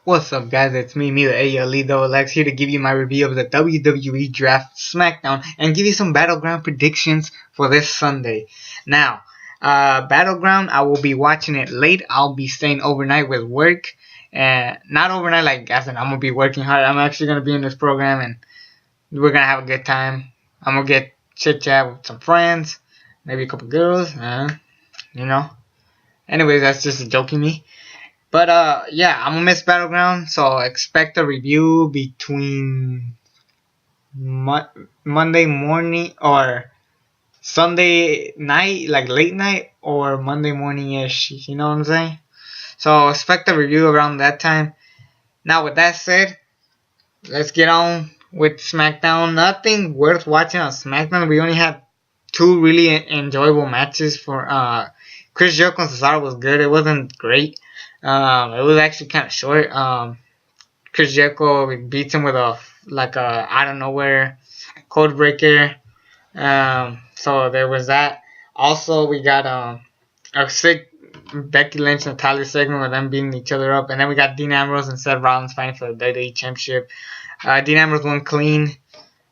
What's up, guys? It's me, the ALE Lex, here to give you my review of the WWE Draft SmackDown and give you some Battleground predictions for this Sunday. Now, Battleground, I will be watching it late. I'll be staying overnight with work, and not overnight like as in I'm gonna be working hard. I'm actually gonna be in this program, and we're gonna have a good time. I'm gonna get chit chat with some friends, maybe a couple girls, you know. Anyways, that's just a joking me. But yeah, I'm gonna miss Battleground, so expect a review between Monday morning or Sunday night, like late night, or Monday morning-ish, you know what I'm saying? So expect a review around that time. Now with that said, let's get on with SmackDown. Nothing worth watching on SmackDown. We only had two really enjoyable matches for Chris Jericho and Cesaro was good. It wasn't great. It was actually kind of short. Chris Jericho beats him with a out of nowhere code breaker. So there was that. Also, we got a sick Becky Lynch and Natalia segment with them beating each other up, and then we got Dean Ambrose and Seth Rollins fighting for the WWE Championship. Dean Ambrose won clean.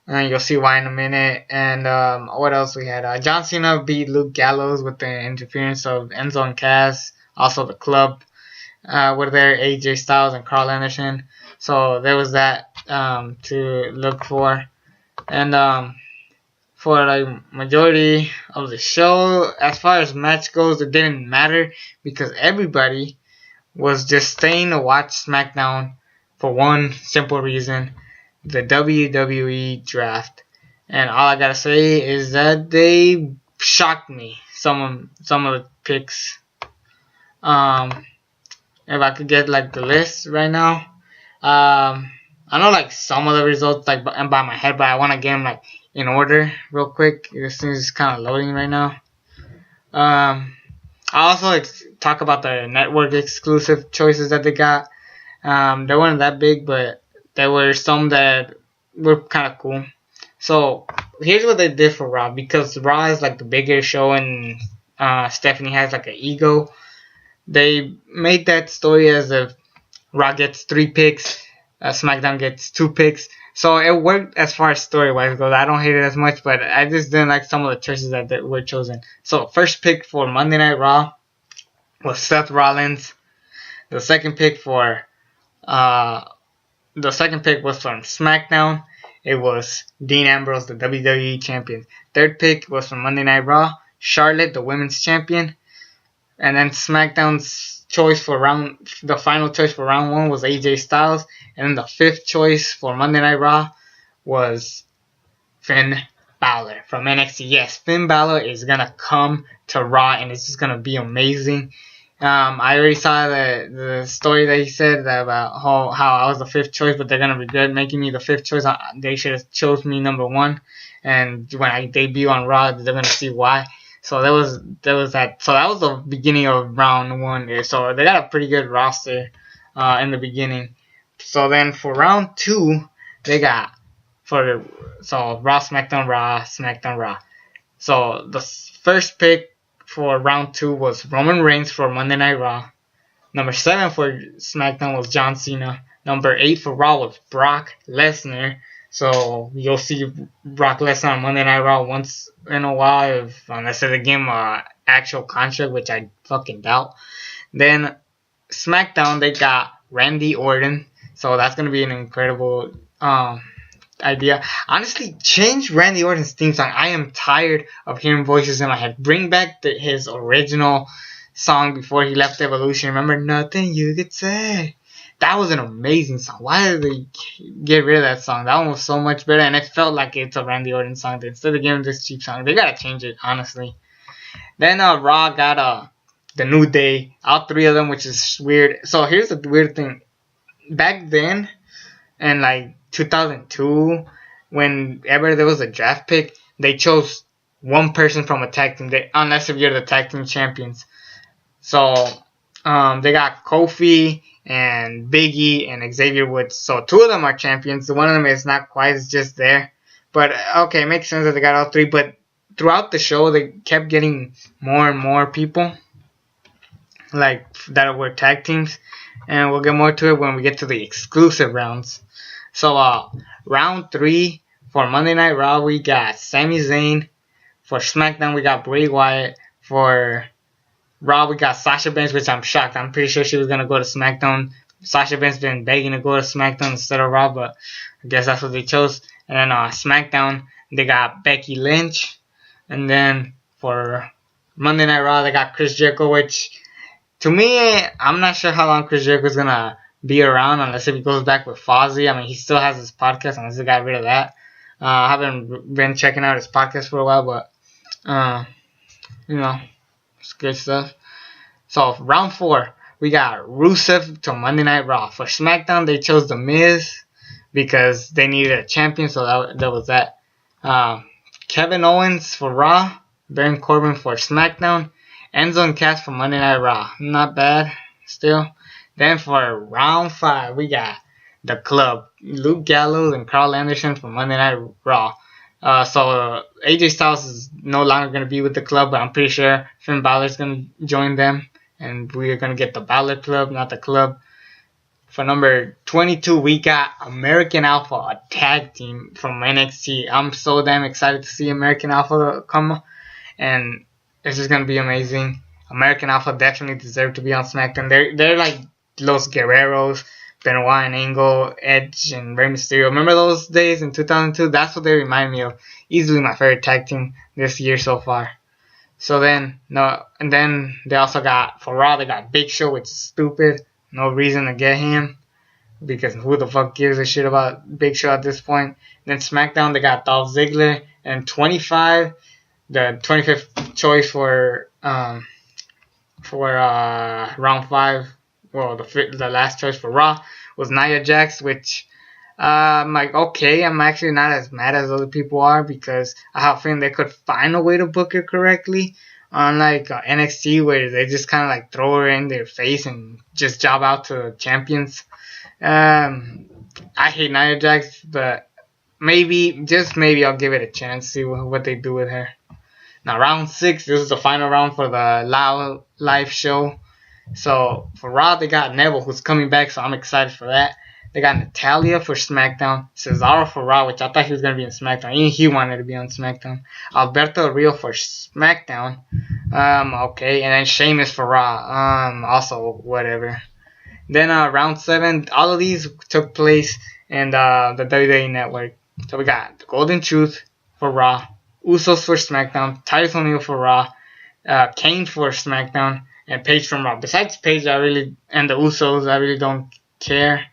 You'll see why in a minute. And what else we had? John Cena beat Luke Gallows with the interference of Enzo and Cass. Also, the club were there, AJ Styles and Carl Anderson. So there was that to look for. And for the majority of the show, as far as match goes, it didn't matter because everybody was just staying to watch SmackDown for one simple reason: the WWE Draft. And all I gotta say is that they shocked me. Some of the picks. If I could get like the list right now, I know like some of the results like by my head, but I want to get them like in order real quick. This thing is kind of loading right now. I also talk about the network exclusive choices that they got. They weren't that big, but there were some that were kind of cool. So here's what they did for Raw, because Raw is like the bigger show and Stephanie has like an ego. They made that story as if Raw gets 3 picks, SmackDown gets 2 picks. So it worked as far as story-wise goes. I don't hate it as much, but I just didn't like some of the choices that were chosen. So first pick for Monday Night Raw was Seth Rollins. The second pick was from SmackDown. It was Dean Ambrose, the WWE Champion. Third pick was from Monday Night Raw, Charlotte, the Women's Champion. And then SmackDown's choice for the final choice for round 1 was AJ Styles. And then the 5th choice for Monday Night Raw was Finn Balor from NXT. Yes, Finn Balor is going to come to Raw, and it's just going to be amazing. I already saw the story that he said about how I was the 5th choice, but they're going to regret making me the 5th choice. They should have chose me number 1. And when I debut on Raw, they're going to see why. So there was that. So that was the beginning of round 1 there. So they got a pretty good roster in the beginning. So then for round 2, they got Raw, SmackDown, Raw, SmackDown, Raw. So the first pick for round 2 was Roman Reigns for Monday Night Raw. Number 7 for SmackDown was John Cena. Number 8 for Raw was Brock Lesnar. So you'll see Brock Lesnar on Monday Night Raw once in a while, unless they give him an actual contract, which I fucking doubt. Then SmackDown, they got Randy Orton. So that's going to be an incredible idea. Honestly, change Randy Orton's theme song. I am tired of hearing voices in my head. Bring back his original song before he left Evolution. Remember, nothing you could say. That was an amazing song. Why did they get rid of that song? That one was so much better, and it felt like it's a Randy Orton song. Instead of giving this cheap song, they gotta change it, honestly. Then Raw got the New Day, all 3 of them, which is weird. So here's the weird thing. Back then, in like 2002, whenever there was a draft pick, they chose one person from a tag team, unless if you're the tag team champions. So they got Kofi and Big E and Xavier Woods. So 2 of them are champions. One of them is not quite, it's just there. But okay, it makes sense that they got all 3. But throughout the show, they kept getting more and more people like that were tag teams. and we'll get more to it when we get to the exclusive rounds. So, round 3 for Monday Night Raw, we got Sami Zayn. For SmackDown, we got Bray Wyatt. For Raw, we got Sasha Banks, which I'm shocked. I'm pretty sure she was going to go to SmackDown. Sasha Banks been begging to go to SmackDown instead of Raw, but I guess that's what they chose. And then SmackDown, they got Becky Lynch. And then for Monday Night Raw, they got Chris Jericho, which to me, I'm not sure how long Chris Jericho is going to be around unless if he goes back with Fozzy. I mean, he still has his podcast unless they got rid of that. I haven't been checking out his podcast for a while, but, it's good stuff. So, round 4, we got Rusev to Monday Night Raw. For SmackDown, they chose The Miz because they needed a champion, so that was that. Kevin Owens for Raw, Baron Corbin for SmackDown, Enzo and Cass for Monday Night Raw. Not bad, still. Then for round 5, we got The Club, Luke Gallows and Carl Anderson for Monday Night Raw. So AJ Styles is no longer going to be with The Club, but I'm pretty sure Finn Balor is going to join them, and we are going to get the Balor Club, not The Club. For number 22, we got American Alpha, a tag team from NXT. I'm so damn excited to see American Alpha come, and it's just going to be amazing. American Alpha definitely deserve to be on SmackDown. They're like Los Guerreros, Benoit and Angle, Edge, and Rey Mysterio. Remember those days in 2002? That's what they remind me of. Easily my favorite tag team this year so far. So then, and then they also got, for Raw, they got Big Show, which is stupid. No reason to get him, because who the fuck gives a shit about Big Show at this point? Then SmackDown, they got Dolph Ziggler, and 25, the 25th choice for round 5. Well, the last choice for Raw was Nia Jax, which I'm like, okay, I'm actually not as mad as other people are because I have a feeling they could find a way to book her correctly. Unlike NXT, where they just kind of like throw her in their face and just job out to champions. I hate Nia Jax, but just maybe I'll give it a chance, see what they do with her. Now, round 6, this is the final round for the live show. So, for Raw, they got Neville, who's coming back, so I'm excited for that. They got Natalya for SmackDown, Cesaro for Raw, which I thought he was going to be in SmackDown. Even he wanted to be on SmackDown. Alberto Rio for SmackDown. Okay. And then Sheamus for Raw. Also, whatever. Then round 7, all of these took place in the WWE Network. So we got the Golden Truth for Raw, Usos for SmackDown, Titus O'Neil for Raw, Kane for SmackDown, and Paige from Raw. Besides Paige, and the Usos, I really don't care.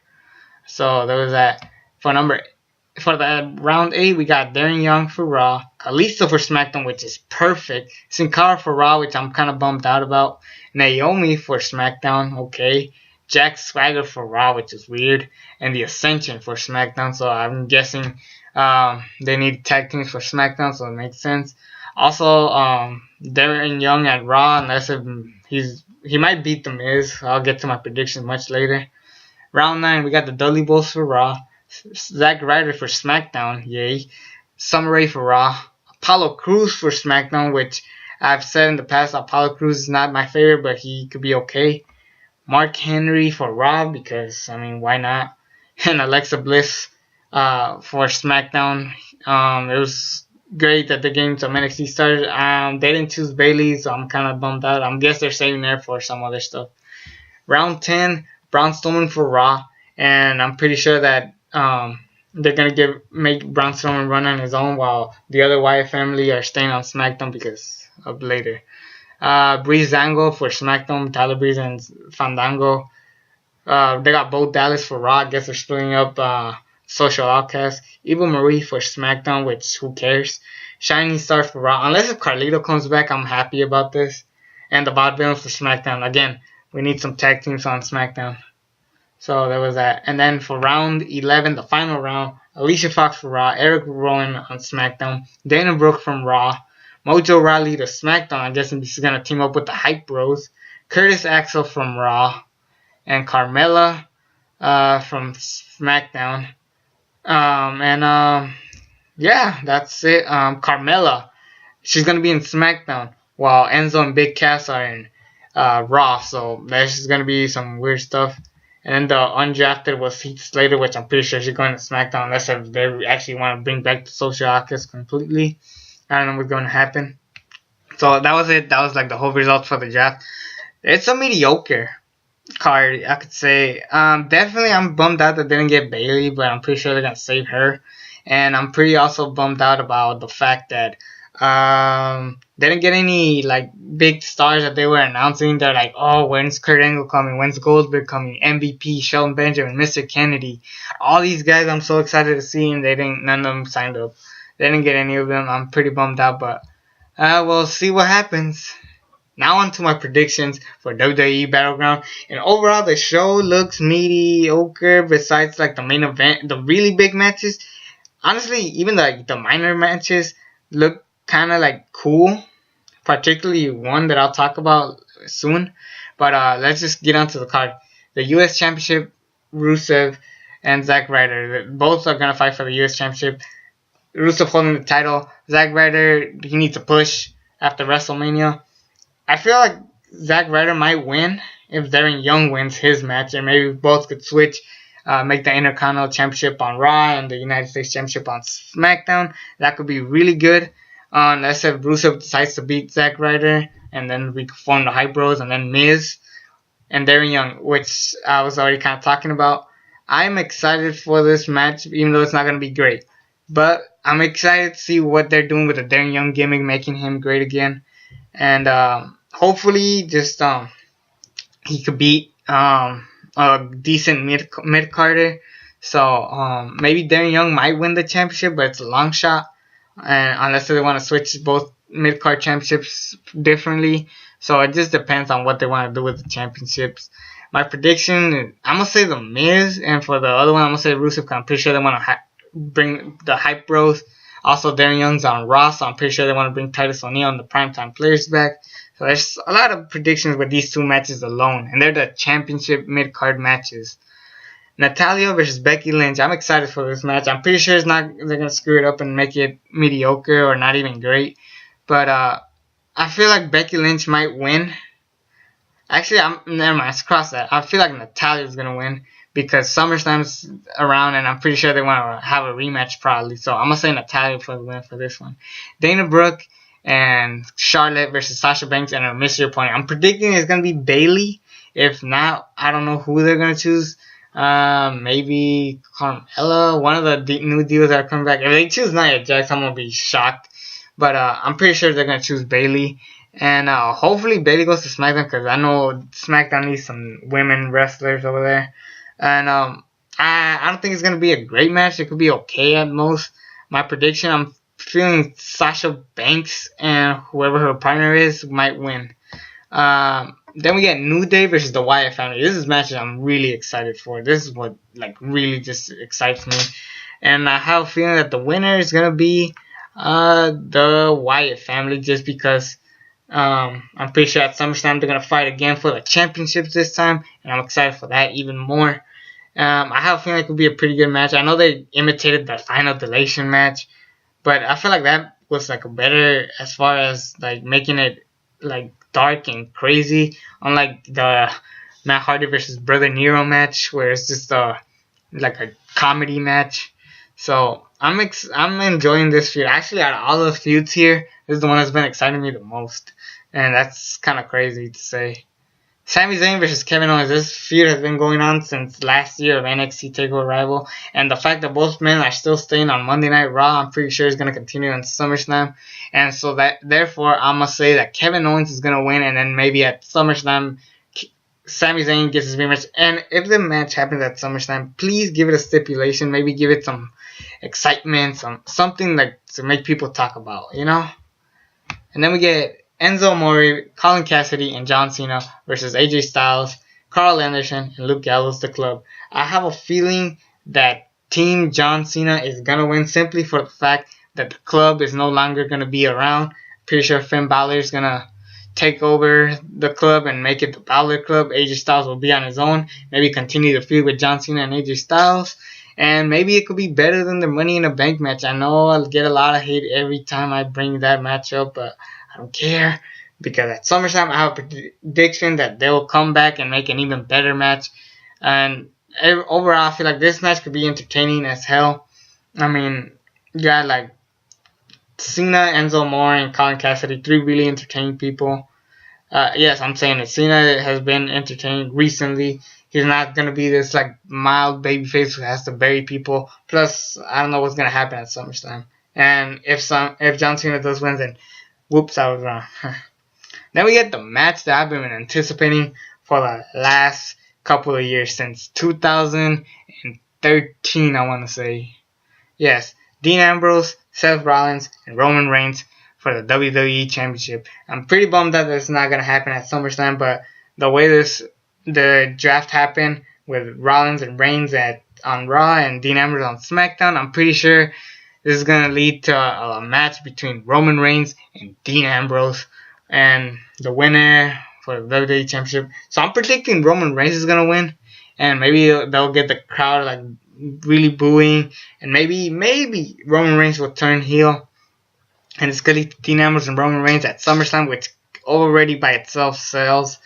So there was that. For the round 8, we got Darren Young for Raw, Kalisto for SmackDown, which is perfect, Sin Cara for Raw, which I'm kind of bummed out about, Naomi for SmackDown, okay, Jack Swagger for Raw, which is weird, and the Ascension for SmackDown. So I'm guessing they need tag teams for SmackDown, so it makes sense. Also, Darren Young at Raw, unless he might beat The Miz. I'll get to my predictions much later. Round 9, we got the Dudley Boyz for Raw, Zack Ryder for SmackDown, yay, Summer Rae for Raw, Apollo Crews for SmackDown, which I've said in the past, Apollo Crews is not my favorite, but he could be okay. Mark Henry for Raw, because, I mean, why not? And Alexa Bliss for SmackDown. It was great that the game to NXT started. They didn't choose Bayley, so I'm kind of bummed out. I guess they're saving her for some other stuff. Round 10, Braun Strowman for Raw, and I'm pretty sure that they're gonna make Braun Strowman run on his own while the other Wyatt family are staying on SmackDown because of later. Breezango for SmackDown, Tyler Breeze and Fandango. They got Bo Dallas for Raw. I guess they're splitting up Social Outcast. Eva Marie for SmackDown, which who cares? Shining Star for Raw. Unless if Carlito comes back, I'm happy about this. And the Vaudevillains for SmackDown. Again, we need some tag teams on SmackDown. So there was that. And then for round 11, the final round, Alicia Fox for Raw, Eric Rowan on SmackDown, Dana Brooke from Raw, Mojo Rawley to SmackDown. I guess he's going to team up with the Hype Bros, Curtis Axel from Raw, and Carmella from SmackDown. Yeah, that's it. Carmella, she's going to be in SmackDown, while Enzo and Big Cass are in Raw, so that's just going to be some weird stuff. And then the undrafted was Heath Slater, which I'm pretty sure she's going to SmackDown unless if they actually want to bring back the social outcast completely. I don't know what's going to happen. So that was it. That was like the whole results for the draft. It's a mediocre card, I could say. Definitely, I'm bummed out that they didn't get Bailey, but I'm pretty sure they're gonna save her. And I'm pretty also bummed out about the fact that they didn't get any like big stars that they were announcing. They're like, oh, when's Kurt Angle coming? When's Goldberg coming? MVP, Shelton Benjamin, Mr. Kennedy, all these guys I'm so excited to see, and none of them signed up. They didn't get any of them. I'm pretty bummed out, but we'll see what happens. Now on to my predictions for WWE Battleground. And overall, the show looks mediocre besides like the main event, the really big matches. Honestly, even like the minor matches look kind of like cool. Particularly one that I'll talk about soon. But let's just get onto the card. The U.S. Championship, Rusev and Zack Ryder. Both are going to fight for the U.S. Championship. Rusev holding the title. Zack Ryder, he needs a push after WrestleMania. I feel like Zack Ryder might win if Darren Young wins his match, and maybe both could switch, make the Intercontinental Championship on Raw and the United States Championship on SmackDown. That could be really good. Unless if Rusev decides to beat Zack Ryder, and then we could form the Hype Bros, and then Miz and Darren Young, which I was already kind of talking about. I'm excited for this match, even though it's not going to be great. But I'm excited to see what they're doing with the Darren Young gimmick, making him great again. And hopefully, just he could beat a decent mid carder. So maybe Darren Young might win the championship, but it's a long shot. And unless they want to switch both mid card championships differently, so it just depends on what they want to do with the championships. My prediction, I'm gonna say the Miz, and for the other one, I'm gonna say Rusev. I'm pretty sure they want to bring the Hype Bros. Also, Darren Young's on Raw, so I'm pretty sure they want to bring Titus O'Neil and the Primetime Players back. So there's a lot of predictions with these two matches alone, and they're the championship mid-card matches. Natalya versus Becky Lynch. I'm excited for this match. I'm pretty sure they're gonna screw it up and make it mediocre or not even great. But I feel like Becky Lynch might win. Actually, never mind. Let's cross that. I feel like Natalya's gonna win, because SummerSlam's around, and I'm pretty sure they want to have a rematch probably. So I'm going to say Natalya for the win for this one. Dana Brooke and Charlotte versus Sasha Banks and her mystery opponent. I'm predicting it's going to be Bayley. If not, I don't know who they're going to choose. Maybe Carmella, one of the new deals that are coming back. If they choose Nia Jax, I'm going to be shocked. But I'm pretty sure they're going to choose Bayley. And hopefully Bayley goes to SmackDown, because I know SmackDown needs some women wrestlers over there. And I don't think it's going to be a great match. It could be okay at most. My prediction, I'm feeling Sasha Banks and whoever her partner is might win. Then we get New Day versus the Wyatt family. This is matches I'm really excited for. This is what like really just excites me. And I have a feeling that the winner is going to be the Wyatt family, just because I'm pretty sure at SummerSlam they're going to fight again for the championships this time. And I'm excited for that even more. I have a feeling it could be a pretty good match. I know they imitated the Final Delation match, but I feel like that was like a better as far as like making it like dark and crazy, unlike the Matt Hardy versus Brother Nero match, where it's just like a comedy match. So I'm enjoying this feud. Actually, out of all the feuds here, this is the one that's been exciting me the most, and that's kind of crazy to say. Sami Zayn versus Kevin Owens. This feud has been going on since last year of NXT TakeOver Rival, and the fact that both men are still staying on Monday Night Raw, I'm pretty sure is going to continue on SummerSlam. And so that therefore, I'm gonna say that Kevin Owens is going to win, and then maybe at SummerSlam, Sami Zayn gets his rematch. And if the match happens at SummerSlam, please give it a stipulation. Maybe give it some excitement, something like to make people talk about, you know. And then we get Enzo Amore, Colin Cassidy, and John Cena versus AJ Styles, Carl Anderson, and Luke Gallows, the Club. I have a feeling that Team John Cena is going to win simply for the fact that the Club is no longer going to be around. Pretty sure Finn Balor is going to take over the Club and make it the Balor Club. AJ Styles will be on his own. Maybe continue the feud with John Cena and AJ Styles. And maybe it could be better than the Money in the Bank match. I know I'll get a lot of hate every time I bring that match up, but I don't care, because at SummerSlam I have a prediction that they will come back and make an even better match. And overall, I feel like this match could be entertaining as hell. I mean, you got like Cena, Enzo Amore, and Colin Cassidy, three really entertaining people. Yes, I'm saying it. Cena has been entertaining recently. He's not gonna be this like mild babyface who has to bury people. Plus, I don't know what's gonna happen at SummerSlam. And if John Cena does win, then whoops, I was wrong. Then we get the match that I've been anticipating for the last couple of years since 2013. I want to say. Yes, Dean Ambrose, Seth Rollins, and Roman Reigns for the WWE Championship. I'm pretty bummed that it's not gonna happen at SummerSlam, but the way the draft happened with Rollins and Reigns on Raw and Dean Ambrose on SmackDown, I'm pretty sure this is gonna lead to a match between Roman Reigns and Dean Ambrose, and the winner for the WWE Championship. So I'm predicting Roman Reigns is gonna win, and maybe they'll get the crowd like really booing, and maybe Roman Reigns will turn heel, and it's gonna lead to Dean Ambrose and Roman Reigns at SummerSlam, which already by itself sells.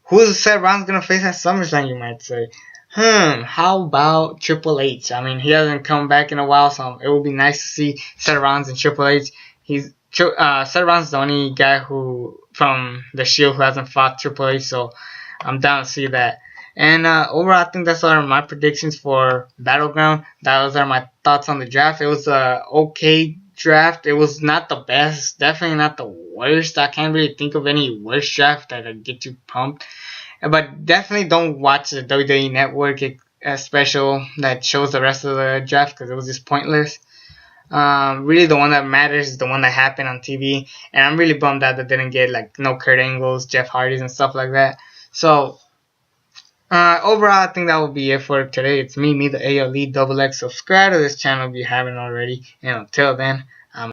Who's Seth Rollins gonna face at SummerSlam, you might say? How about Triple H? I mean, he hasn't come back in a while, so it would be nice to see Seth Rollins and Triple H. Seth Rollins is the only guy from the Shield who hasn't fought Triple H, so I'm down to see that. And overall, I think that's all my predictions for Battleground. Those are my thoughts on the draft. It was a okay draft. It was not the best, definitely not the worst. I can't really think of any worst draft that would get you pumped. But definitely don't watch the WWE Network special that shows the rest of the draft because it was just pointless. Really, the one that matters is the one that happened on TV, and I'm really bummed out that they didn't get like no Kurt Angles, Jeff Hardys, and stuff like that. So overall, I think that will be it for today. It's me, the ALE Double X. Subscribe to this channel if you haven't already, and until then, I'm